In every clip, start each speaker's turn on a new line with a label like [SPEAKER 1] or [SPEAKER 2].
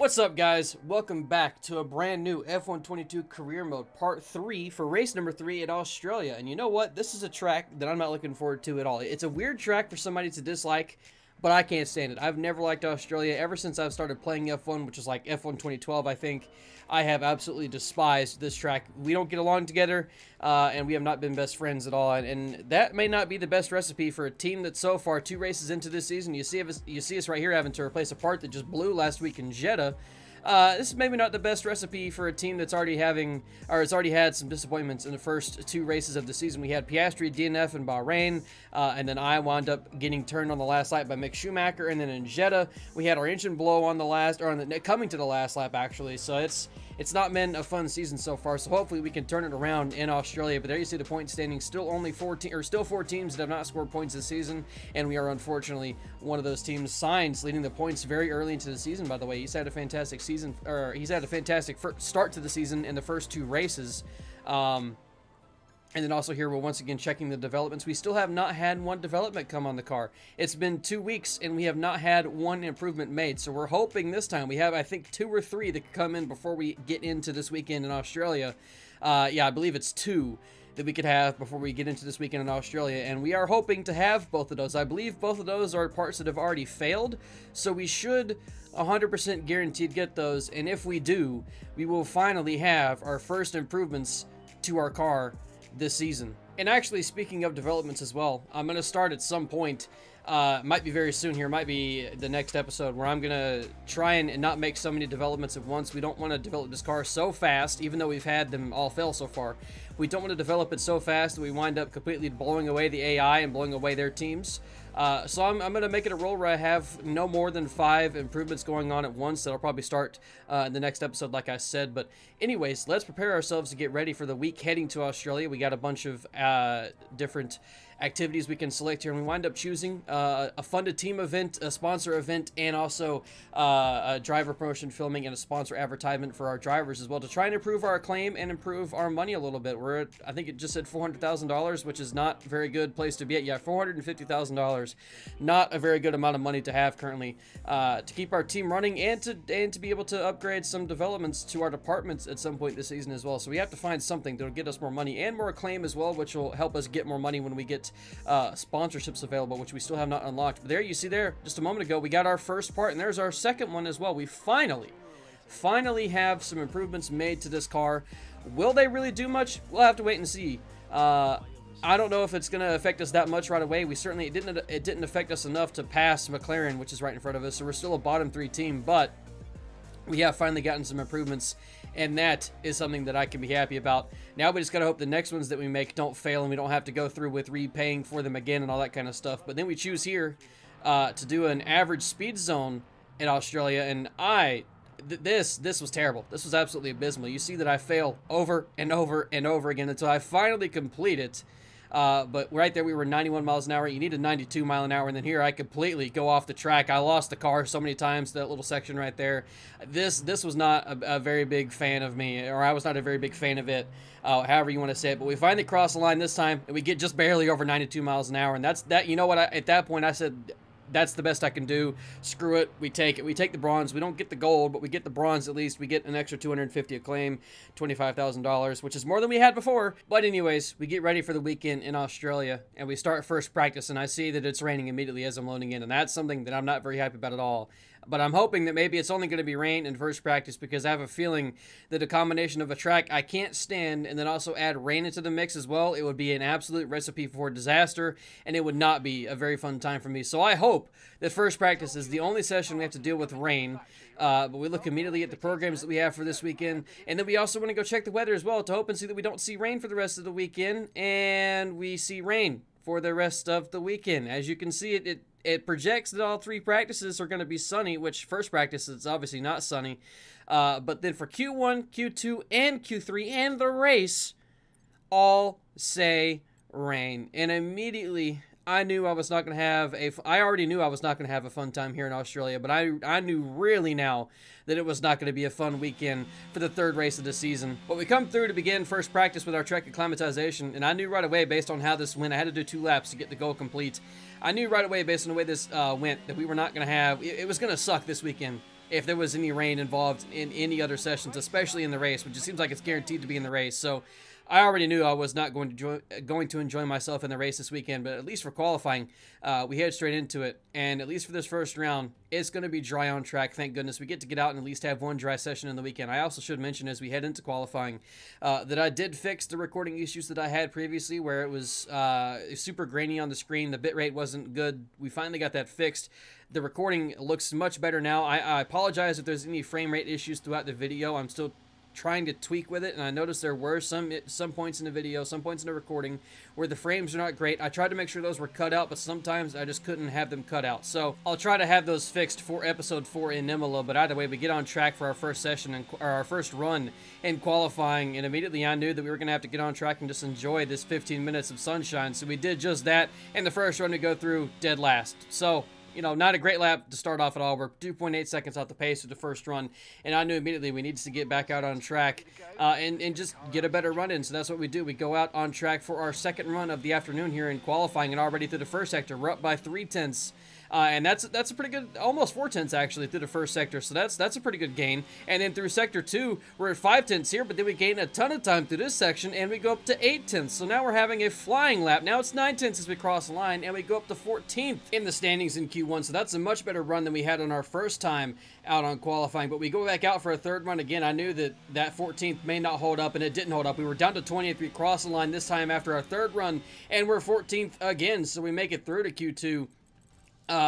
[SPEAKER 1] What's up, guys? Welcome back to a brand new F122 Career Mode Part 3 for race number 3 at Australia. And you know what? This is a track that I'm not looking forward to at all. It's a weird track for somebody to dislike, but I can't stand it. I've never liked Australia. Ever since I've started playing F1, which is like F1 2012, I think, I have absolutely despised this track. We don't get along together, and we have not been best friends at all. And that may not be the best recipe for a team that's so far 2 races into this season. You see us right here having to replace a part that just blew last week in Jeddah. This is maybe not the best recipe for a team that's already had some disappointments in the first 2 races of the season. We had Piastri, DNF, and Bahrain, and then I wound up getting turned on the last lap by Mick Schumacher, and then in Jeddah, we had our engine blow on the last, or on the coming to the last lap actually. So it's not been a fun season so far. So hopefully we can turn it around in Australia. But there you see the point standing. Still only 4 teams that have not scored points this season, and we are unfortunately one of those teams. Sainz leading the points very early into the season. By the way, he's had a fantastic season, or he's had a fantastic start to the season in the first 2 races. And then also here, we're once again checking the developments. We still have not had 1 development come on the car. It's been 2 weeks, and we have not had 1 improvement made. So we're hoping this time we have, I think, 2 or 3 that could come in before we get into this weekend in Australia. Yeah, I believe it's 2 that we could have before we get into this weekend in Australia. And we are hoping to have both of those. I believe both of those are parts that have already failed. So we should 100% guaranteed get those. And if we do, we will finally have our first improvements to our car this season. And actually, speaking of developments as well, I'm going to start at some point, might be very soon here, might be the next episode, where I'm going to try and not make so many developments at once. We don't want to develop this car so fast, even though we've had them all fail so far. We don't want to develop it so fast that we wind up completely blowing away the AI and blowing away their teams. So I'm going to make it a role where I have no more than 5 improvements going on at once. That'll probably start in the next episode, like I said. But anyways, let's prepare ourselves to get ready for the week heading to Australia. We got a bunch of different activities we can select here, and we wind up choosing a funded team event, a sponsor event, and also a driver promotion filming and a sponsor advertisement for our drivers as well, to try and improve our acclaim and improve our money a little bit. We're at, I think it just said $400,000, which is not a very good place to be at. Yeah, $450,000, not a very good amount of money to have currently to keep our team running and to be able to upgrade some developments to our departments at some point this season as well. So we have to find something that'll get us more money and more acclaim as well, which will help us get more money when we get sponsorships available, which we still have not unlocked. But there you see there, just a moment ago, we got our first part, and there's our second one as well. We finally have some improvements made to this car. Will they really do much? We'll have to wait and see. I don't know if it's going to affect us that much right away. We certainly, it didn't affect us enough to pass McLaren, which is right in front of us, so we're still a bottom 3 team, but we have finally gotten some improvements, and that is something that I can be happy about. Now we just got to hope the next ones that we make don't fail, and we don't have to go through with repaying for them again and all that kind of stuff. But then we choose here to do an average speed zone in Australia, and this was terrible. This was absolutely abysmal. You see that I fail over and over and over again until I finally complete it. But right there, we were 91 miles an hour. You need a 92 mile an hour, and then here I completely go off the track. I lost the car so many times, that little section right there. This was not a very big fan of me, or I was not a very big fan of it, however you want to say it. But we finally crossed the line this time, and we get just barely over 92 miles an hour, and that's that. You know what? At that point, I said, that's the best I can do. Screw it. We take it. We take the bronze. We don't get the gold, but we get the bronze at least. We get an extra 250 acclaim, $25,000, which is more than we had before. But anyways, we get ready for the weekend in Australia, and we start first practice, and I see that it's raining immediately as I'm loading in, and that's something that I'm not very happy about at all. But I'm hoping that maybe it's only going to be rain in first practice, because I have a feeling that a combination of a track I can't stand and then also add rain into the mix as well, it would be an absolute recipe for disaster, and it would not be a very fun time for me. So I hope that first practice is the only session we have to deal with rain. But we look immediately at the programs that we have for this weekend, and then we also want to go check the weather as well to hope and see that we don't see rain for the rest of the weekend, and we see rain for the rest of the weekend. As you can see, it projects that all 3 practices are going to be sunny, which first practice is obviously not sunny. But then for Q1, Q2, and Q3, and the race, all say rain. And immediately, I knew I was not going to have I already knew I was not going to have a fun time here in Australia, but I knew really now that it was not going to be a fun weekend for the 3rd race of the season. But we come through to begin first practice with our Trek acclimatization, and I knew right away, based on how this went, I had to do 2 laps to get the goal complete. I knew right away, based on the way this went, that we were not going to have, it was going to suck this weekend. if there was any rain involved in any other sessions, especially in the race, which it seems like it's guaranteed to be in the race. So I already knew I was not going to enjoy myself in the race this weekend, but at least for qualifying, we head straight into it. And at least for this first round, it's going to be dry on track. Thank goodness we get to get out and at least have one dry session in the weekend. I also should mention as we head into qualifying that I did fix the recording issues that I had previously, where it was super grainy on the screen. The bitrate wasn't good. We finally got that fixed. The recording looks much better now. I apologize if there's any frame rate issues throughout the video. I'm still trying to tweak with it, and I noticed there were some points in the video, some points in the recording where the frames are not great. I tried to make sure those were cut out, but sometimes I just couldn't have them cut out. So I'll try to have those fixed for episode 4 in Imola. But either way, we get on track for our first session and our first run in qualifying, and immediately I knew that we were going to have to get on track and just enjoy this 15 minutes of sunshine. So we did just that, and the first run to go through dead last. So you know, not a great lap to start off at all. We're 2.8 seconds off the pace of the first run, and I knew immediately we needed to get back out on track and just get a better run in. So that's what we do. We go out on track for our second run of the afternoon here in qualifying, and already through the first sector, we're up by 3/10. And that's a pretty good, almost 4/10 actually through the first sector. So that's a pretty good gain. And then through sector 2, we're at 5/10 here, but then we gain a ton of time through this section, and we go up to 8/10. So now we're having a flying lap. Now it's 9/10 as we cross the line, and we go up to 14th in the standings in Q1. So that's a much better run than we had on our first time out on qualifying. But we go back out for a third run again. I knew that 14th may not hold up, and it didn't hold up. We were down to 20th. We crossed the line this time after our third run, and we're 14th again. So we make it through to Q2.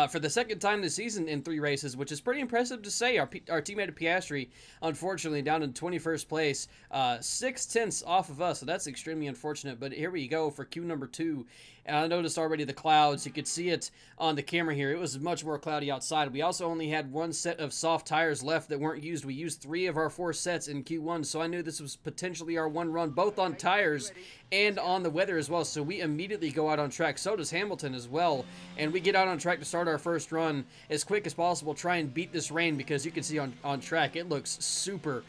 [SPEAKER 1] For the second time this season in 3 races, which is pretty impressive to say. Our teammate Piastri, unfortunately, down in 21st place, 6/10 off of us, so that's extremely unfortunate. But here we go for Q number 2. And I noticed already the clouds. You could see it on the camera here. It was much more cloudy outside. We also only had 1 set of soft tires left that weren't used. We used 3 of our 4 sets in Q1, so I knew this was potentially our one run, both on tires and on the weather as well. So we immediately go out on track. So does Hamilton as well. And we get out on track to start our first run as quick as possible, try and beat this rain, because you can see on track it looks super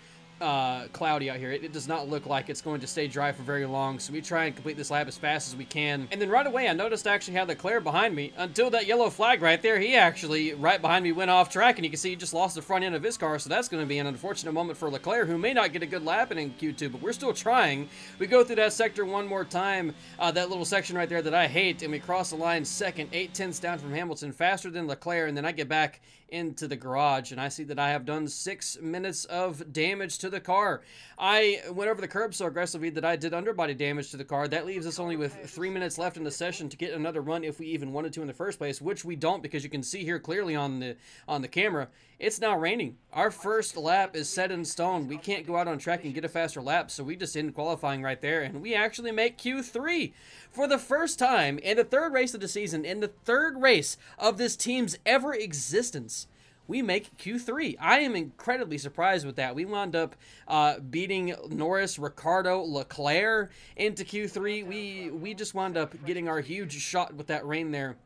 [SPEAKER 1] cloudy out here. It does not look like it's going to stay dry for very long, so we try and complete this lap as fast as we can. And then right away I noticed I actually had Leclerc behind me until that yellow flag right there. He actually right behind me went off track, and you can see he just lost the front end of his car, so that's going to be an unfortunate moment for Leclerc, who may not get a good lap in Q2, but we're still trying. We go through that sector one more time, that little section right there that I hate, and we cross the line second, 8/10 down from Hamilton, faster than Leclerc. And then I get back into the garage, and I see that I have done 6 minutes of damage to the car. I went over the curb so aggressively that I did underbody damage to the car. That leaves us only with 3 minutes left in the session to get another run if we even wanted to in the first place, which we don't, because you can see here clearly on the camera, it's now raining. Our first lap is set in stone. We can't go out on track and get a faster lap, so we just end qualifying right there, and we actually make Q3 for the first time in the 3rd race of the season, in the 3rd race of this team's ever existence. We make Q3. I am incredibly surprised with that. We wound up beating Norris, Ricciardo, Leclerc into Q3. We just wound up getting our huge shot with that rain there.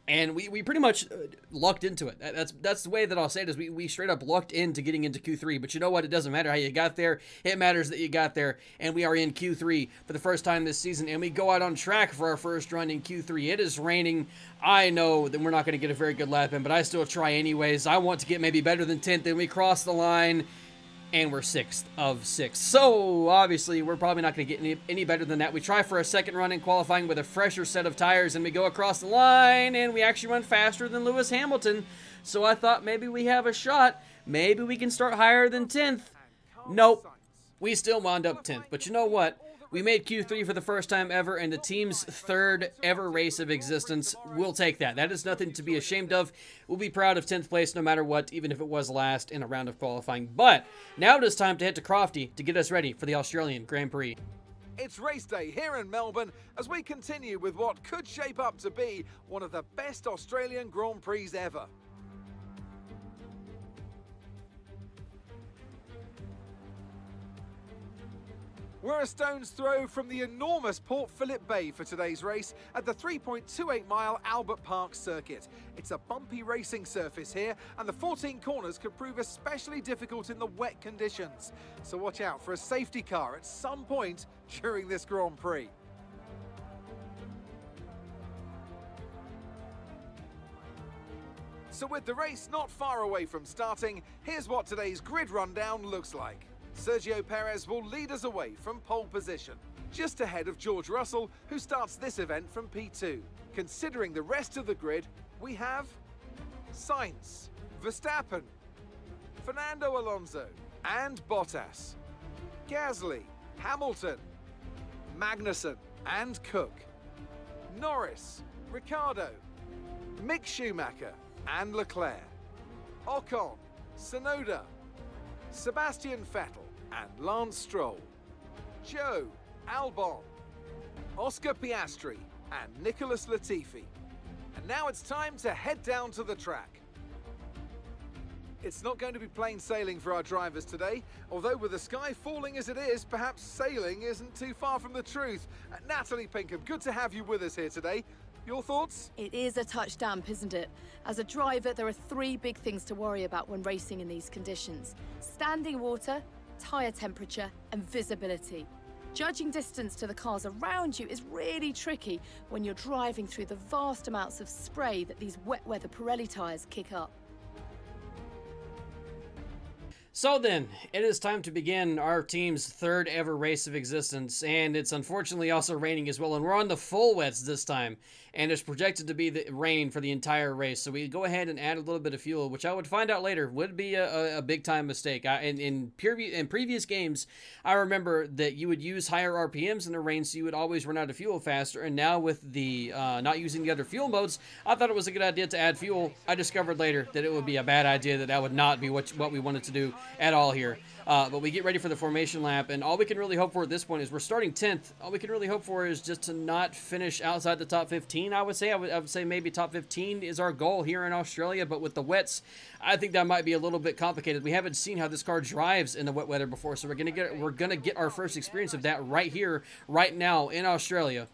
[SPEAKER 1] And we pretty much lucked into it. That's the way that I'll say it, is we straight up lucked into getting into Q3. But you know what? It doesn't matter how you got there. It matters that you got there. And we are in Q3 for the first time this season. And we go out on track for our first run in Q3. It is raining. I know that we're not going to get a very good lap in, but I still try anyways. I want to get maybe better than 10th. Then we cross the line, and we're 6th of 6. So, obviously, we're probably not going to get any better than that. We try for a second run in qualifying with a fresher set of tires, and we go across the line, and we actually run faster than Lewis Hamilton. So I thought maybe we have a shot. Maybe we can start higher than 10th. Nope. We still wound up 10th. But you know what? We made Q3 for the first time ever in the team's 3rd ever race of existence. We'll take that. That is nothing to be ashamed of. We'll be proud of 10th place no matter what, even if it was last in a round of qualifying. But now it is time to head to Crofty to get us ready for the Australian Grand Prix.
[SPEAKER 2] It's race day here in Melbourne as we continue with what could shape up to be one of the best Australian Grand Prix ever. We're a stone's throw from the enormous Port Phillip Bay for today's race at the 3.28-mile Albert Park circuit. It's a bumpy racing surface here, and the 14 corners could prove especially difficult in the wet conditions. So watch out for a safety car at some point during this Grand Prix. So with the race not far away from starting, here's what today's grid rundown looks like. Sergio Perez will lead us away from pole position, just ahead of George Russell, who starts this event from P2. Considering the rest of the grid, we have Sainz, Verstappen, Fernando Alonso and Bottas, Gasly, Hamilton, Magnussen and Cook, Norris, Ricciardo, Mick Schumacher and Leclerc, Ocon, Tsunoda, Sebastian Vettel and Lance Stroll, Joe, Albon, Oscar Piastri and Nicholas Latifi. And now it's time to head down to the track. It's not going to be plain sailing for our drivers today, although with the sky falling as it is, perhaps sailing isn't too far from the truth. Natalie Pinkham, good to have you with us here today. Your thoughts?
[SPEAKER 3] It is a touch damp, isn't it? As a driver, there are three big things to worry about when racing in these conditions: standing water, tyre temperature, and visibility. Judging distance to the cars around you is really tricky when you're driving through the vast amounts of spray that these wet weather Pirelli tyres kick up.
[SPEAKER 1] So then, it is time to begin our team's third ever race of existence, and it's unfortunately also raining as well, and we're on the full wets this time, and it's projected to be raining for the entire race, so we go ahead and add a little bit of fuel, which I would find out later would be a big-time mistake. In previous games, I remember that you would use higher RPMs in the rain, so you would always run out of fuel faster, and now with the not using the other fuel modes, I thought it was a good idea to add fuel. I discovered later that it would be a bad idea, that would not be what we wanted to do at all here. But we get ready for the formation lap, and all we can really hope for at this point is we're starting 10th. All we can really hope for is just to not finish outside the top 15, I would say. I would say maybe top 15 is our goal here in Australia, but with the wets, I think that might be a little bit complicated. We haven't seen how this car drives in the wet weather before, so we're gonna get our first experience of that right here, right now in Australia.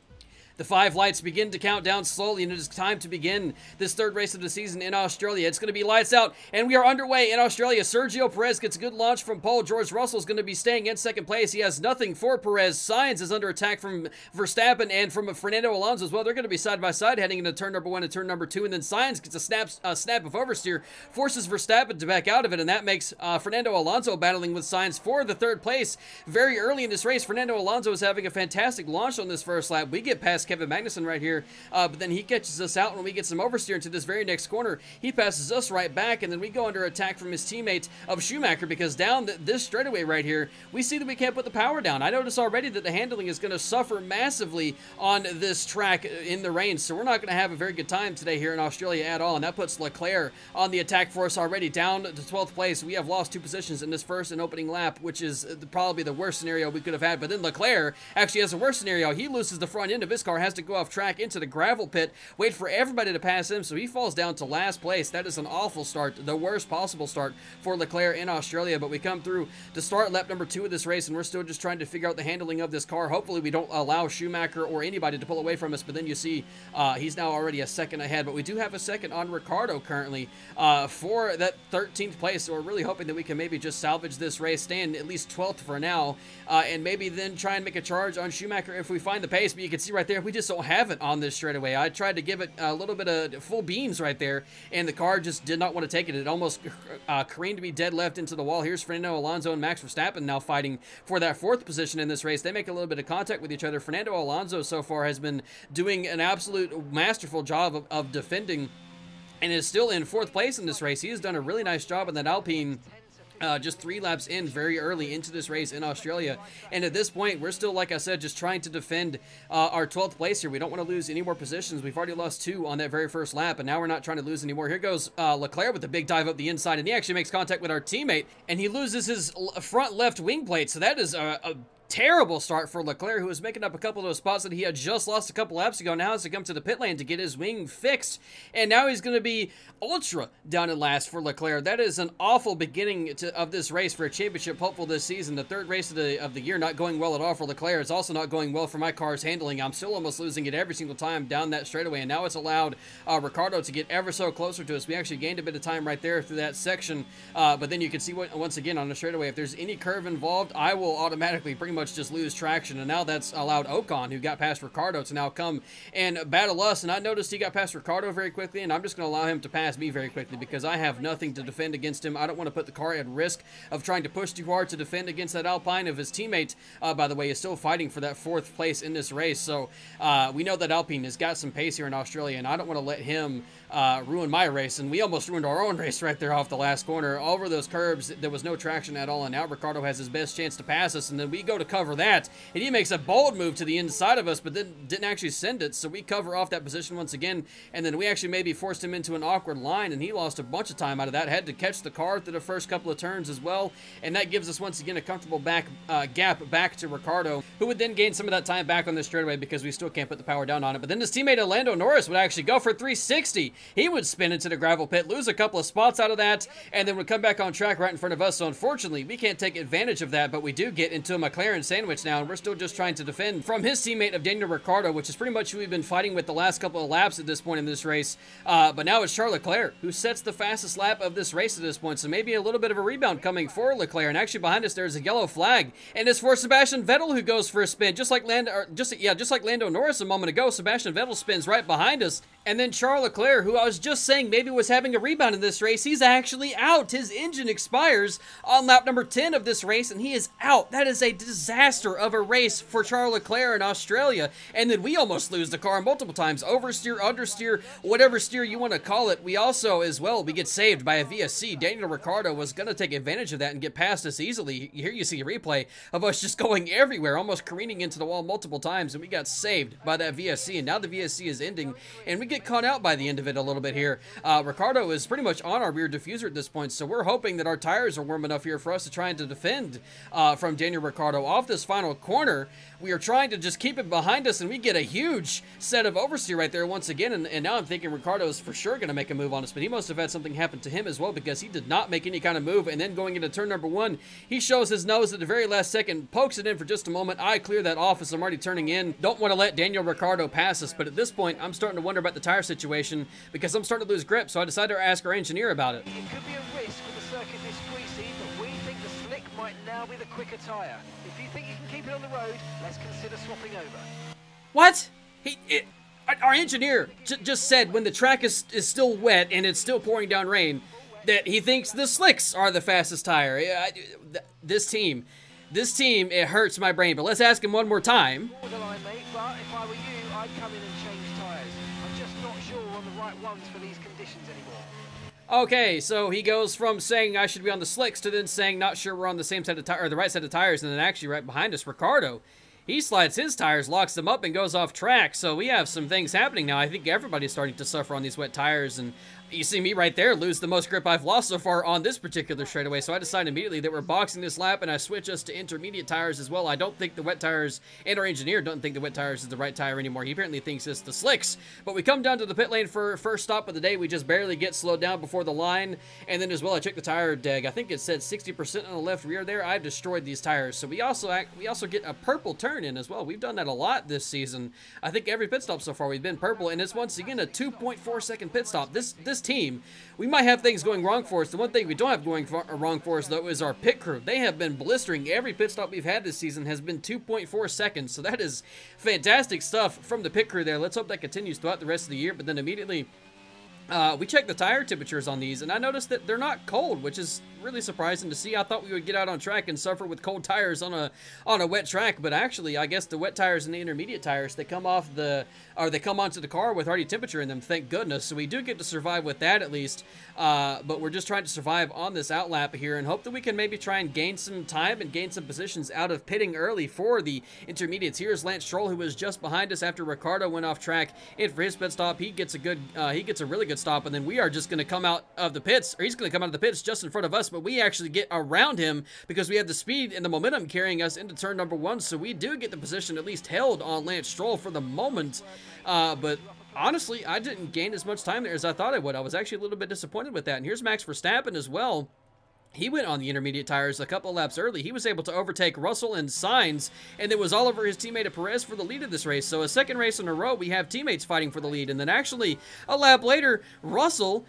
[SPEAKER 1] The 5 lights begin to count down slowly, and it is time to begin this third race of the season in Australia. It's going to be lights out, and we are underway in Australia. Sergio Perez gets a good launch from pole. George Russell is going to be staying in second place. He has nothing for Perez. Sainz is under attack from Verstappen and from Fernando Alonso as well. They're going to be side by side heading into turn number 1 and turn number 2, and then Sainz gets a snap of oversteer, forces Verstappen to back out of it, and that makes Fernando Alonso battling with Sainz for the third place. Very early in this race, Fernando Alonso is having a fantastic launch on this first lap. We get past Kevin Magnussen right here, but then he catches us out when we get some oversteer into this very next corner. He passes us right back, and then we go under attack from his teammate of Schumacher, because down this straightaway right here, we see that we can't put the power down. I notice already that the handling is going to suffer massively on this track in the rain, so we're not going to have a very good time today here in Australia at all, and that puts Leclerc on the attack for us already, down to 12th place. We have lost 2 positions in this first and opening lap, which is probably the worst scenario we could have had, but then Leclerc actually has a worse scenario. He loses the front end of his car, has to go off track into the gravel pit, wait for everybody to pass him, so he falls down to last place. That is an awful start, the worst possible start for Leclerc in Australia, but we come through to start lap number 2 of this race, and we're still just trying to figure out the handling of this car. Hopefully we don't allow Schumacher or anybody to pull away from us, but then you see he's now already a second ahead, but we do have a second on Ricciardo currently for that 13th place, so we're really hoping that we can maybe just salvage this race, stay in at least 12th for now, and maybe then try and make a charge on Schumacher if we find the pace. But you can see right there, we just don't have it on this straightaway. I tried to give it a little bit of full beans right there, and the car just did not want to take it. It almost careened me dead left into the wall. Here's Fernando Alonso and Max Verstappen now fighting for that 4th position in this race. They make a little bit of contact with each other. Fernando Alonso so far has been doing an absolute masterful job of defending, and is still in 4th place in this race. He has done a really nice job in that Alpine. Just 3 laps in very early into this race in Australia, and at this point we're still, like I said, just trying to defend our 12th place here. We don't want to lose any more positions. We've already lost 2 on that very first lap, and now we're not trying to lose anymore. Here goes Leclerc with a big dive up the inside, and he actually makes contact with our teammate, and he loses his front left wing plate, so that is a terrible start for Leclerc, who was making up a couple of those spots that he had just lost a couple laps ago. Now has to come to the pit lane to get his wing fixed, and now he's going to be ultra down in last for Leclerc. That is an awful beginning of this race for a championship hopeful this season. The 3rd race of the year not going well at all for Leclerc. It's also not going well for my car's handling. I'm still almost losing it every single time down that straightaway, and now it's allowed Ricciardo to get ever so closer to us. We actually gained a bit of time right there through that section, but then you can see once again on the straightaway, if there's any curve involved, I will automatically bring much just lose traction, and now that's allowed Ocon, who got past Ricciardo, to now come and battle us. And I noticed he got past Ricciardo very quickly, and I'm just going to allow him to pass me very quickly because I have nothing to defend against him. I don't want to put the car at risk of trying to push too hard to defend against that Alpine. If his teammate, by the way, is still fighting for that 4th place in this race. So we know that Alpine has got some pace here in Australia, and I don't want to let him ruin my race. And we almost ruined our own race right there off the last corner. Over those curbs, there was no traction at all, and now Ricciardo has his best chance to pass us, and then we go to cover that, and he makes a bold move to the inside of us, but then didn't actually send it, so we cover off that position once again, and then we actually maybe forced him into an awkward line, and he lost a bunch of time out of that. Had to catch the car through the first couple of turns as well, and that gives us once again a comfortable gap back to Ricciardo, who would then gain some of that time back on this straightaway because we still can't put the power down on it. But then his teammate Lando Norris would actually go for 360. He would spin into the gravel pit, lose a couple of spots out of that, and then would come back on track right in front of us. So unfortunately, we can't take advantage of that, but we do get into a McLaren sandwich now, and we're still just trying to defend from his teammate of Daniel Ricciardo, which is pretty much who we've been fighting with the last couple of laps at this point in this race. But now it's Charles Leclerc who sets the fastest lap of this race at this point, so maybe a little bit of a rebound coming for Leclerc. And actually behind us there's a yellow flag, and it's for Sebastian Vettel, who goes for a spin, just like Lando Norris a moment ago. Sebastian Vettel spins right behind us, and then Charles Leclerc, who I was just saying maybe was having a rebound in this race, he's actually out. His engine expires on lap number 10 of this race, and he is out. That is a disaster of a race for Charles Leclerc in Australia. And then we almost lose the car multiple times. Oversteer, understeer, whatever steer you want to call it. We also, as well, we get saved by a VSC. Daniel Ricciardo was going to take advantage of that and get past us easily. Here you see a replay of us just going everywhere, almost careening into the wall multiple times, and we got saved by that VSC. And now the VSC is ending, and we get caught out by the end of it a little bit here. Ricciardo is pretty much on our rear diffuser at this point, so we're hoping that our tires are warm enough here for us to try and defend from Daniel Ricciardo off this final corner. We are trying to just keep it behind us, and we get a huge set of oversteer right there once again, and now I'm thinking Ricciardo is for sure going to make a move on us, but he must have had something happen to him as well, because he did not make any kind of move. And then going into turn number 1, he shows his nose at the very last second, pokes it in for just a moment. I clear that off as I'm already turning in. Don't want to let Daniel Ricciardo pass us, but at this point, I'm starting to wonder about the tire situation because I'm starting to lose grip, so I decided to ask our engineer about it.
[SPEAKER 4] It could be a risk with the circuit this greasy, but we think the slick might now be the quicker tyre. If you think you can keep it on the road, let's consider swapping over.
[SPEAKER 1] What? Our engineer just said when the track is still wet and it's still pouring down rain that he thinks the slicks are the fastest tire. This team, it hurts my brain, but let's ask him one more time.
[SPEAKER 4] Borderline, mate, but if I were you, I'd come in and change tyres. I'm just not sure we're on the right ones for these conditions anymore.
[SPEAKER 1] Okay, so he goes from saying I should be on the slicks to then saying not sure we're on the same set of tires, or the right set of tires, and then actually right behind us, Ricciardo. He slides his tires, locks them up, and goes off track. So we have some things happening now. I think everybody's starting to suffer on these wet tires, and you see me right there lose the most grip I've lost so far on this particular straightaway. So I decide immediately that we're boxing this lap, and I switch us to intermediate tires as well. I don't think the wet tires, and our engineer don't think the wet tires is the right tire anymore. He apparently thinks it's the slicks. But we come down to the pit lane for first stop of the day. We just barely get slowed down before the line. And then as well, I checked the tire deg. I think it said 60% on the left rear there. I've destroyed these tires. So we also get a purple turn in as well. We've done that a lot this season. I think every pit stop so far we've been purple, and it's once again a 2.4 second pit stop. This team, we might have things going wrong for us. The one thing we don't have going wrong for us, though, is our pit crew. They have been blistering. Every pit stop we've had this season has been 2.4 seconds, so that is fantastic stuff from the pit crew there. Let's hope that continues throughout the rest of the year. But then immediately, we checked the tire temperatures on these, and I noticed that they're not cold, which is really surprising to see. I thought we would get out on track and suffer with cold tires on a wet track, but actually, I guess the wet tires and the intermediate tires, they come onto the car with already temperature in them, thank goodness. So we do get to survive with that at least, but we're just trying to survive on this outlap here and hope that we can maybe try and gain some time and gain some positions out of pitting early for the intermediates. Here's Lance Stroll, who was just behind us after Ricciardo went off track, and for his pit stop, he gets a really good stop, and then we are just going to come out of the pits, or he's going to come out of the pits just in front of us, but we actually get around him because we have the speed and the momentum carrying us into turn number 1, so we do get the position at least held on Lance Stroll for the moment, but honestly, I didn't gain as much time there as I thought I would. I was actually a little bit disappointed with that, and here's Max Verstappen as well. He went on the intermediate tires a couple of laps early. He was able to overtake Russell and Sainz, and it was all over his teammate Perez for the lead of this race. So a second race in a row, we have teammates fighting for the lead, and then actually a lap later, Russell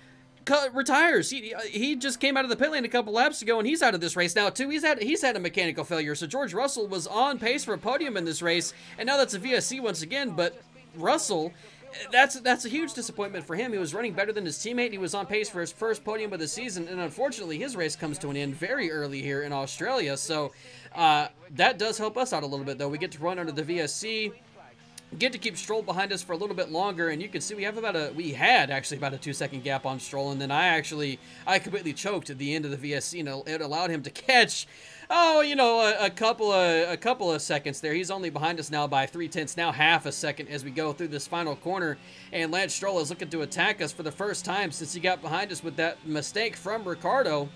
[SPEAKER 1] retires. He just came out of the pit lane a couple laps ago, and he's out of this race now too. He's had a mechanical failure. So George Russell was on pace for a podium in this race, and now that's a VSC once again. But Russell, that's a huge disappointment for him. He was running better than his teammate. He was on pace for his first podium of the season, and unfortunately, his race comes to an end very early here in Australia. So that does help us out a little bit, though. We get to run under the VSC. Get to keep Stroll behind us for a little bit longer, and you can see we had actually about a 2-second gap on Stroll, and then I completely choked at the end of the VSC, and it allowed him to catch, a couple of seconds there. He's only behind us now by 0.3, now half a second as we go through this final corner, and Lance Stroll is looking to attack us for the first time since he got behind us with that mistake from Ricciardo.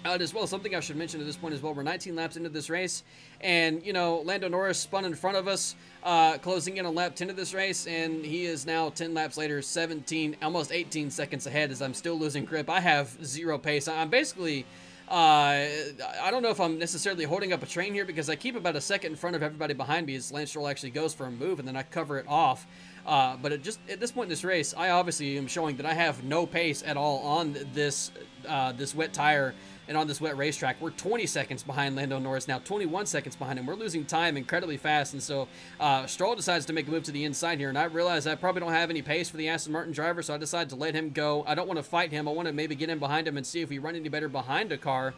[SPEAKER 1] As well, something I should mention at this point as well, we're 19 laps into this race, and, Lando Norris spun in front of us, closing in on lap 10 of this race, and he is now 10 laps later, 17, almost 18 seconds ahead as I'm still losing grip. I have zero pace. I'm basically, I don't know if I'm necessarily holding up a train here because I keep about a second in front of everybody behind me as Lance Stroll actually goes for a move, and then I cover it off. But at this point in this race, I obviously am showing that I have no pace at all on this wet tire and on this wet racetrack. We're 20 seconds behind Lando Norris now, 21 seconds behind him. We're losing time incredibly fast, and so Stroll decides to make a move to the inside here, and I realize I probably don't have any pace for the Aston Martin driver, so I decide to let him go. I don't want to fight him. I want to maybe get in behind him and see if we run any better behind a car.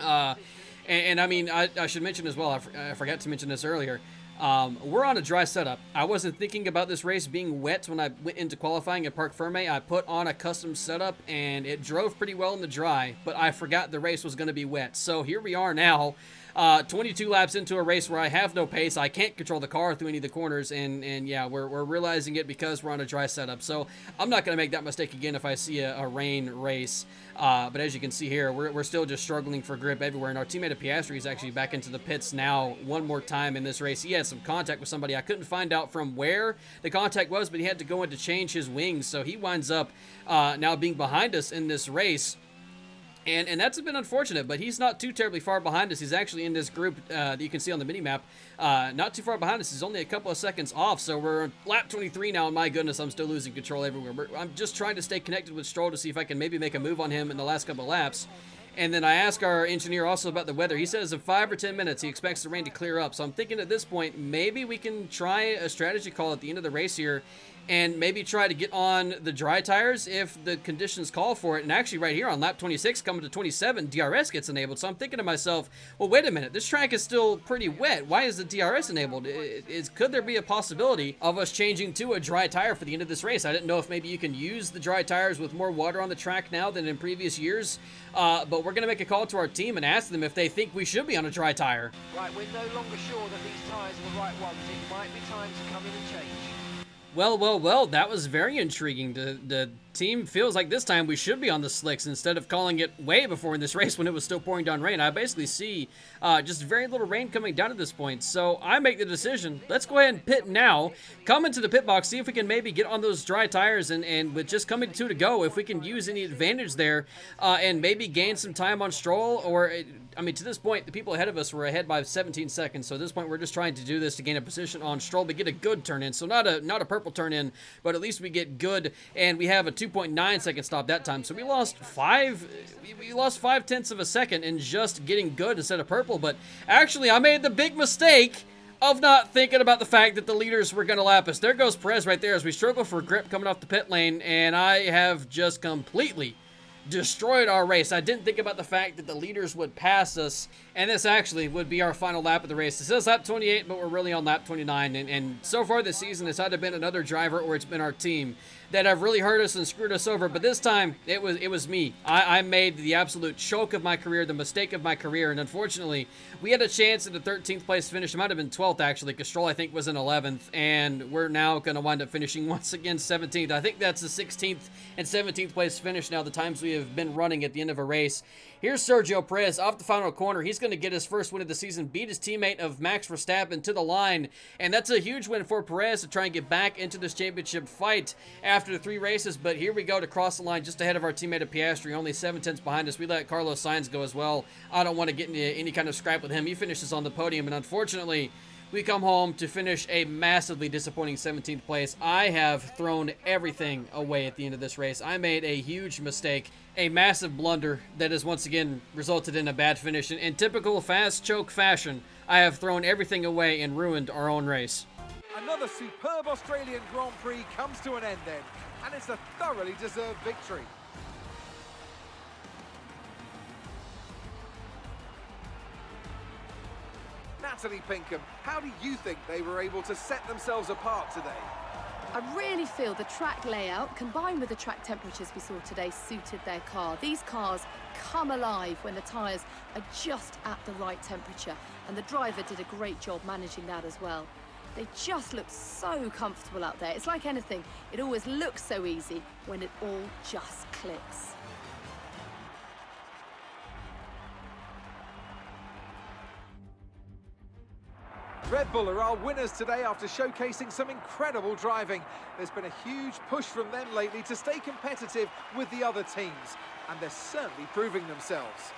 [SPEAKER 1] And I mean, I should mention as well, I forgot to mention this earlier, we're on a dry setup. I wasn't thinking about this race being wet when I went into qualifying at Parc Ferme. I put on a custom setup and it drove pretty well in the dry, but I forgot the race was going to be wet. So here we are now, 22 laps into a race where I have no pace. I can't control the car through any of the corners, and yeah, we're realizing it because we're on a dry setup. So I'm not going to make that mistake again if I see a rain race. But as you can see here, we're still just struggling for grip everywhere, and our teammate at Piastri is actually back into the pits now one more time in this race. He had some contact with somebody. I couldn't find out from where the contact was, but he had to go in to change his wings, so he winds up now being behind us in this race. And that's been unfortunate, but he's not too terribly far behind us. He's actually in this group that you can see on the mini-map. Not too far behind us. He's only a couple of seconds off, so we're on lap 23 now, and my goodness, I'm still losing control everywhere. I'm just trying to stay connected with Stroll to see if I can maybe make a move on him in the last couple of laps. And then I asked our engineer also about the weather. He says in 5 or 10 minutes he expects the rain to clear up. So I'm thinking at this point, maybe we can try a strategy call at the end of the race here and maybe try to get on the dry tires if the conditions call for it. And actually right here on lap 26, coming to 27, DRS gets enabled. So I'm thinking to myself, well, wait a minute. This track is still pretty wet. Why is the DRS enabled? Could there be a possibility of us changing to a dry tire for the end of this race? I didn't know if maybe you can use the dry tires with more water on the track now than in previous years. But we're going to make a call to our team and ask them if they think we should be on a dry tire.
[SPEAKER 4] Right, we're no longer sure that these tires are the right ones. It might be time to come in and change.
[SPEAKER 1] Well, that was very intriguing. The team feels like this time we should be on the slicks instead of calling it way before in this race when it was still pouring down rain. I basically see just very little rain coming down at this point. So I make the decision, let's go ahead and pit now. Come into the pit box, see if we can maybe get on those dry tires, and with just coming to go, if we can use any advantage there and maybe gain some time on Stroll. Or, I mean, to this point, the people ahead of us were ahead by 17 seconds. So at this point, we're just trying to do this to gain a position on Stroll, but get a good turn in. So not a purple turn in, but at least we get good, and we have a 2.9 second stop that time. So we lost 5/10 of a second in just getting good instead of purple. But actually, I made the big mistake of not thinking about the fact that the leaders were going to lap us. There goes Perez right there as we struggle for grip coming off the pit lane, and I have just completely destroyed our race. I didn't think about the fact that the leaders would pass us, and this actually would be our final lap of the race. It says lap 28, but we're really on lap 29, and so far this season it's either been another driver or it's been our team that have really hurt us and screwed us over, but this time it was me. I made the absolute choke of my career, the mistake of my career, and unfortunately we had a chance at the 13th place finish. It might have been 12th actually, because Stroll I think was in 11th, and we're now going to wind up finishing once again 17th. I think that's the 16th and 17th place finish now, the times we have been running at the end of a race. Here's Sergio Perez off the final corner. He's going to get his first win of the season, beat his teammate of Max Verstappen to the line, and that's a huge win for Perez to try and get back into this championship fight after the 3 races. But here we go to cross the line just ahead of our teammate at Piastri, only 7/10 behind us. We let Carlos Sainz go as well. I don't want to get into any kind of scrap with him. He finishes on the podium, and unfortunately, we come home to finish a massively disappointing 17th place. I have thrown everything away at the end of this race. I made a huge mistake, a massive blunder that has once again resulted in a bad finish. In typical fast choke fashion, I have thrown everything away and ruined our own race.
[SPEAKER 2] Another superb Australian Grand Prix comes to an end then, and it's a thoroughly deserved victory. Natalie Pinkham, how do you think they were able to set themselves apart today?
[SPEAKER 3] I really feel the track layout, combined with the track temperatures we saw today, suited their car. These cars come alive when the tyres are just at the right temperature, and the driver did a great job managing that as well. They just look so comfortable out there. It's like anything, it always looks so easy when it all just clicks.
[SPEAKER 2] Red Bull are our winners today after showcasing some incredible driving. There's been a huge push from them lately to stay competitive with the other teams, and they're certainly proving themselves.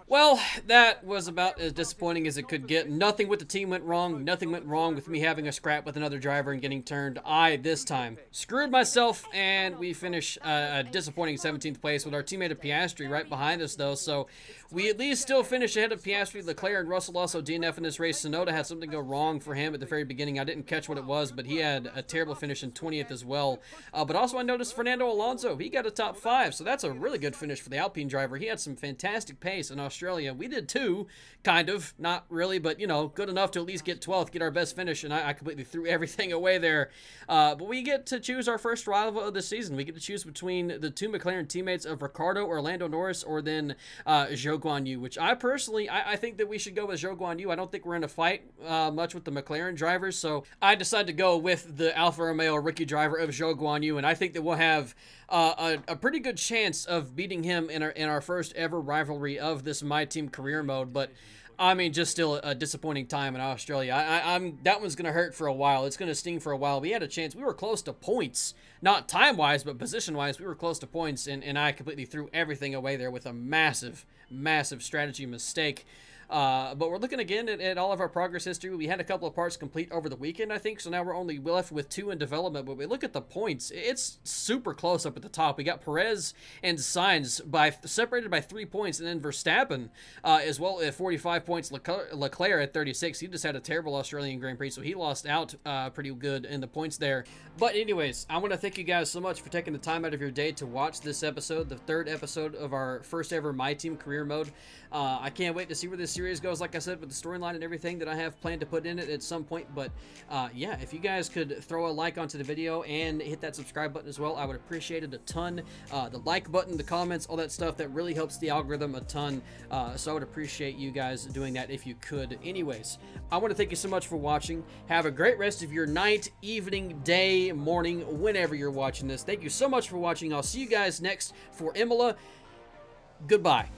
[SPEAKER 1] Well, that was about as disappointing as it could get. Nothing with the team went wrong. Nothing went wrong with me having a scrap with another driver and getting turned. I, this time, screwed myself, and we finish a disappointing 17th place with our teammate Piastri right behind us, though. So we at least still finish ahead of Piastri, Leclerc, and Russell also DNF in this race. Sonoda had something go wrong for him at the very beginning. I didn't catch what it was, but he had a terrible finish in 20th as well. But also I noticed Fernando Alonso. He got a top 5, so that's a really good finish for the Alpine driver. He had some fantastic pace in Australia. We did too, kind of, not really, but you know, good enough to at least get 12th, get our best finish, and I completely threw everything away there. But we get to choose our first rival of the season. We get to choose between the two McLaren teammates of Ricciardo or Lando Norris, or then Zhou Guanyu, which I personally, I think that we should go with Zhou Guanyu. I don't think we're in a fight much with the McLaren drivers, so I decided to go with the Alfa Romeo rookie driver of Zhou Guanyu, and I think that we'll have a pretty good chance of beating him in our first ever rivalry of this My Team career mode. But I mean, just still a disappointing time in Australia. That one's gonna hurt for a while. It's gonna sting for a while. We had a chance. We were close to points, not time wise, but position wise. We were close to points, and I completely threw everything away there with a massive strategy mistake. But we're looking again at all of our progress history. We had a couple of parts complete over the weekend, I think, so now we're only left with 2 in development. But we look at the points, it's super close up at the top. We got Perez and Sainz separated by 3 points, and then Verstappen as well at 45 points. Leclerc at 36. He just had a terrible Australian Grand Prix, so he lost out pretty good in the points there. But anyways, I want to thank you guys so much for taking the time out of your day to watch this episode, the 3rd episode of our first ever My Team career mode. I can't wait to see where this series goes, like I said, with the storyline and everything that I have planned to put in it at some point. But yeah, if you guys could throw a like onto the video and hit that subscribe button as well, I would appreciate it a ton. The like button, the comments, all that stuff, that really helps the algorithm a ton. So I would appreciate you guys doing that if you could. Anyways, I want to thank you so much for watching. Have a great rest of your night, evening, day, morning, whenever you're watching this. Thank you so much for watching. I'll see you guys next for Imola. Goodbye.